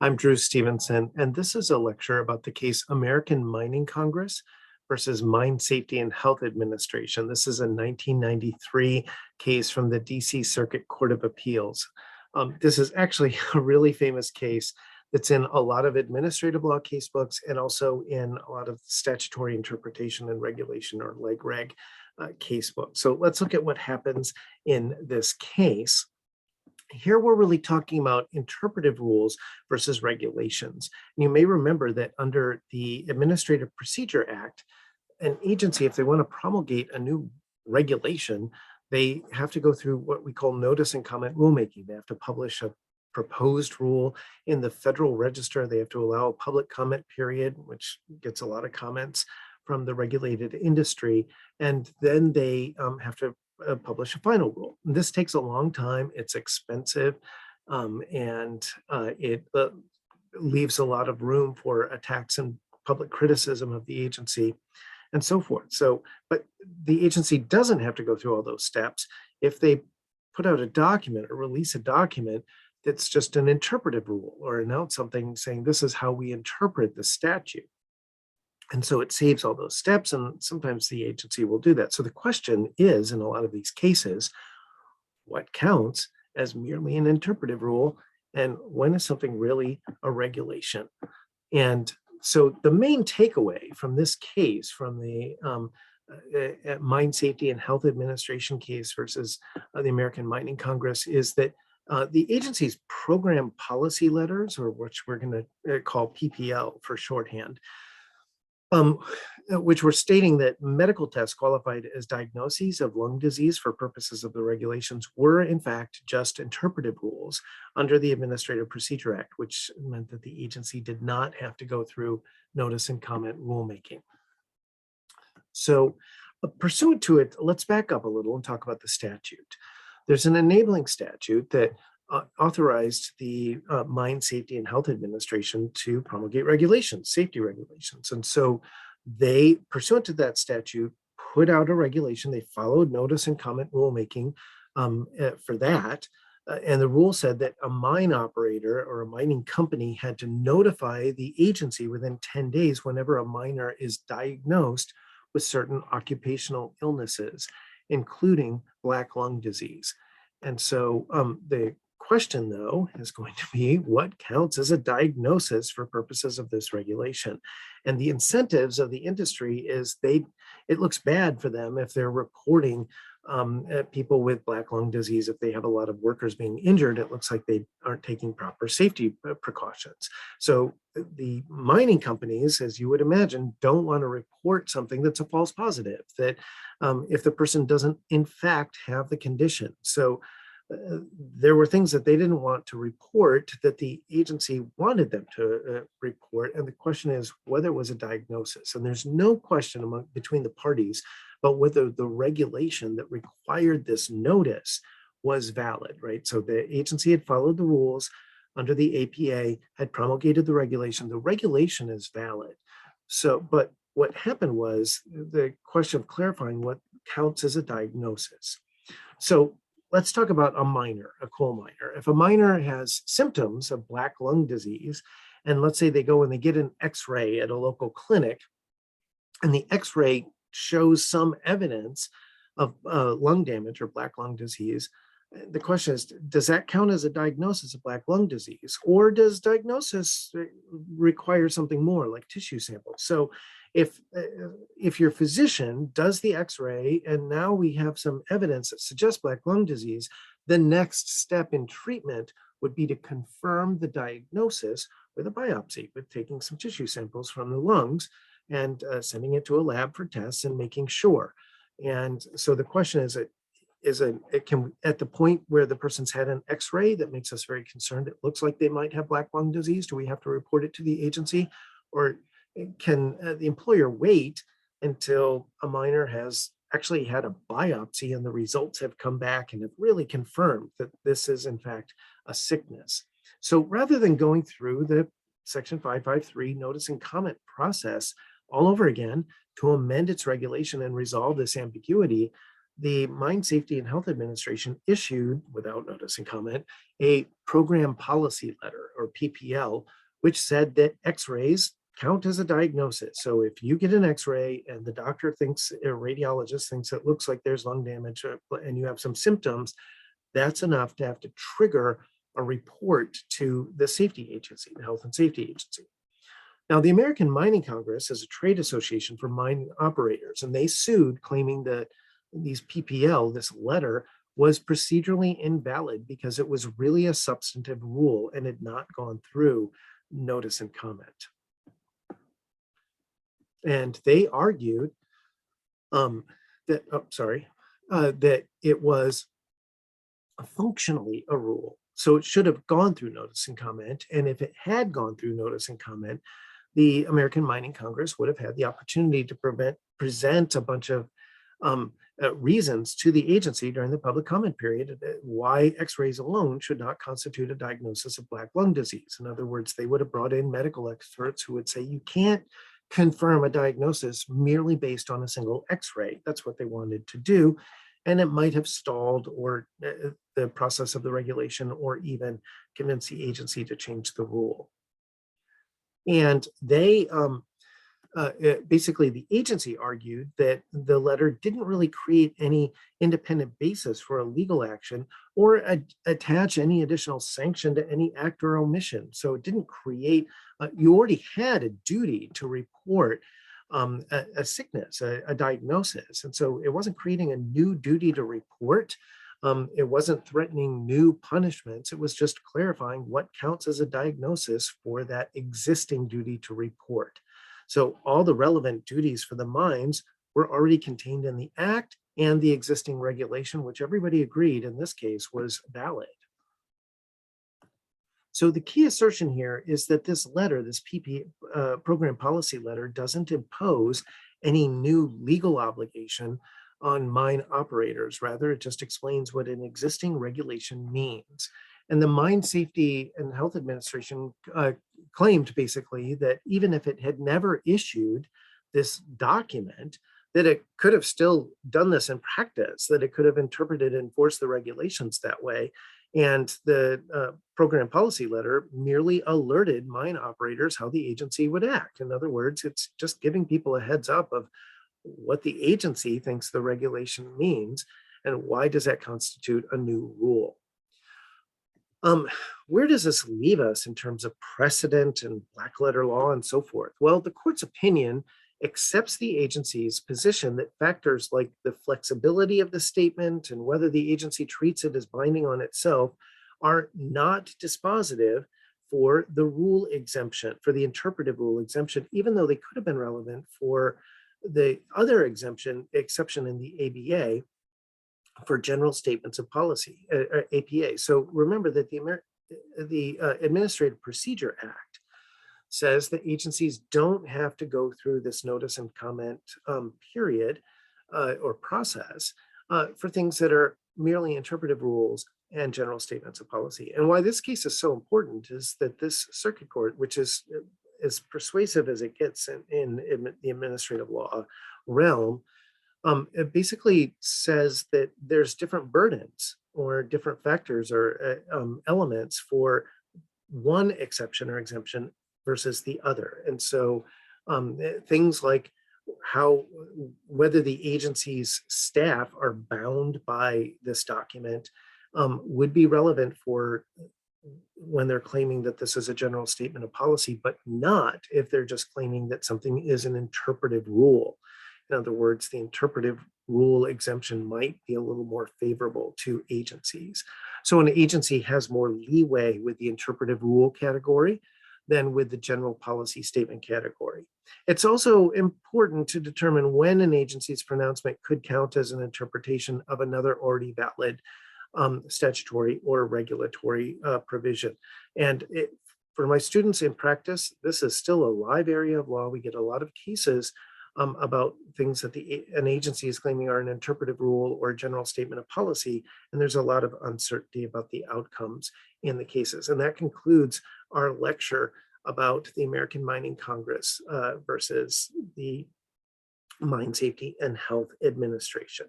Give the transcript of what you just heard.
I'm Dru Stevenson, and this is a lecture about the case American Mining Congress versus Mine Safety and Health Administration. This is a 1993 case from the DC Circuit Court of Appeals. This is actually a really famous case that's in a lot of administrative law case books and also in a lot of statutory interpretation and regulation, or Leg-Reg case books. So let's look at what happens in this case. Here we're really talking about interpretive rules versus regulations. And you may remember that under the Administrative Procedure Act, an agency, if they want to promulgate a new regulation, they have to go through what we call notice and comment rulemaking. They have to publish a proposed rule in the Federal Register. They have to allow a public comment period, which gets a lot of comments from the regulated industry. And then they have to publish a final rule. And this takes a long time, it's expensive, and it leaves a lot of room for attacks and public criticism of the agency and so forth. So, but the agency doesn't have to go through all those steps if they put out a document or release a document that's just an interpretive rule or announce something saying this is how we interpret the statute. And so it saves all those steps, and sometimes the agency will do that. So the question is, in a lot of these cases, what counts as merely an interpretive rule, and when is something really a regulation? And so the main takeaway from this case, from the Mine Safety and Health Administration case versus the American Mining Congress, is that the agency's program policy letters, or which we're going to call PPL for shorthand, which were stating that medical tests qualified as diagnoses of lung disease for purposes of the regulations were in fact just interpretive rules under the Administrative Procedure Act, which meant that the agency did not have to go through notice and comment rulemaking. So pursuant to it, let's back up a little and talk about the statute. There's an enabling statute that authorized the Mine Safety and Health Administration to promulgate regulations, safety regulations. And so they, pursuant to that statute, put out a regulation. They followed notice and comment rulemaking for that. And the rule said that a mine operator or a mining company had to notify the agency within 10 days whenever a miner is diagnosed with certain occupational illnesses, including black lung disease. And so the question, though, is going to be what counts as a diagnosis for purposes of this regulation. And the incentives of the industry is it looks bad for them if they're reporting people with black lung disease. If they have a lot of workers being injured, it looks like they aren't taking proper safety precautions. So the mining companies, as you would imagine, don't want to report something that's a false positive, that if the person doesn't in fact have the condition. So there were things that they didn't want to report that the agency wanted them to report. And the question is whether it was a diagnosis. And there's no question between the parties about whether the regulation that required this notice was valid, right? So the agency had followed the rules under the APA, had promulgated the regulation. The regulation is valid. So, but what happened was the question of clarifying what counts as a diagnosis. So let's talk about a miner, a coal miner. If a miner has symptoms of black lung disease, and let's say they go and they get an X-ray at a local clinic, and the X-ray shows some evidence of lung damage or black lung disease, the question is, does that count as a diagnosis of black lung disease? Or does diagnosis require something more like tissue samples? So if your physician does the X-ray and now we have some evidence that suggests black lung disease, the next step in treatment would be to confirm the diagnosis with a biopsy, with taking some tissue samples from the lungs and sending it to a lab for tests and making sure. And so the question is, at the point where the person's had an X-ray that makes us very concerned, it looks like they might have black lung disease, do we have to report it to the agency? Or can the employer wait until a miner has actually had a biopsy and the results have come back and have really confirmed that this is in fact a sickness? So rather than going through the Section 553 notice and comment process all over again to amend its regulation and resolve this ambiguity, the Mine Safety and Health Administration issued, without notice and comment, a program policy letter, or PPL, which said that X-rays count as a diagnosis. So if you get an X-ray and the doctor thinks, a radiologist thinks it looks like there's lung damage and you have some symptoms, that's enough to have to trigger a report to the safety agency, the health and safety agency. Now, the American Mining Congress is a trade association for mine operators, and they sued claiming that these PPL, this letter, was procedurally invalid because it was really a substantive rule and had not gone through notice and comment. And they argued that it was functionally a rule. So it should have gone through notice and comment. And if it had gone through notice and comment, the American Mining Congress would have had the opportunity to present a bunch of reasons to the agency during the public comment period why X-rays alone should not constitute a diagnosis of black lung disease. In other words, they would have brought in medical experts who would say you can't confirm a diagnosis merely based on a single X-ray. That's what they wanted to do. And it might have stalled or the process of the regulation or even convince the agency to change the rule. And they basically, the agency argued that the letter didn't really create any independent basis for a legal action or attach any additional sanction to any act or omission. So it didn't create, you already had a duty to report a sickness, a diagnosis. And so it wasn't creating a new duty to report. It wasn't threatening new punishments. It was just clarifying what counts as a diagnosis for that existing duty to report. So all the relevant duties for the mines were already contained in the act and the existing regulation, which everybody agreed in this case was valid. So the key assertion here is that this letter, this program policy letter, doesn't impose any new legal obligation on mine operators. Rather, it just explains what an existing regulation means. And the Mine Safety and Health Administration claimed basically that even if it had never issued this document, that it could have still done this in practice, that it could have interpreted and enforced the regulations that way. And the program policy letter merely alerted mine operators how the agency would act. In other words, it's just giving people a heads up of what the agency thinks the regulation means and why does that constitute a new rule. Where does this leave us in terms of precedent and black letter law and so forth? Well, the court's opinion accepts the agency's position that factors like the flexibility of the statement and whether the agency treats it as binding on itself are not dispositive for the rule exemption, for the interpretive rule exemption, even though they could have been relevant for the other exception in the ABA for general statements of policy, APA. So remember that the Administrative Procedure Act says that agencies don't have to go through this notice and comment period or process for things that are merely interpretive rules and general statements of policy. And why this case is so important is that this circuit court, which is as persuasive as it gets in the administrative law realm, it basically says that there's different burdens or different factors or elements for one exception or exemption versus the other. And so things like whether the agency's staff are bound by this document would be relevant for when they're claiming that this is a general statement of policy, but not if they're just claiming that something is an interpretive rule. In other words, the interpretive rule exemption might be a little more favorable to agencies. So an agency has more leeway with the interpretive rule category than with the general policy statement category. It's also important to determine when an agency's pronouncement could count as an interpretation of another already valid statutory or regulatory provision. And for my students in practice, this is still a live area of law. We get a lot of cases about things that an agency is claiming are an interpretive rule or a general statement of policy, and there's a lot of uncertainty about the outcomes in the cases. And that concludes our lecture about the American Mining Congress versus the Mine Safety and Health Administration.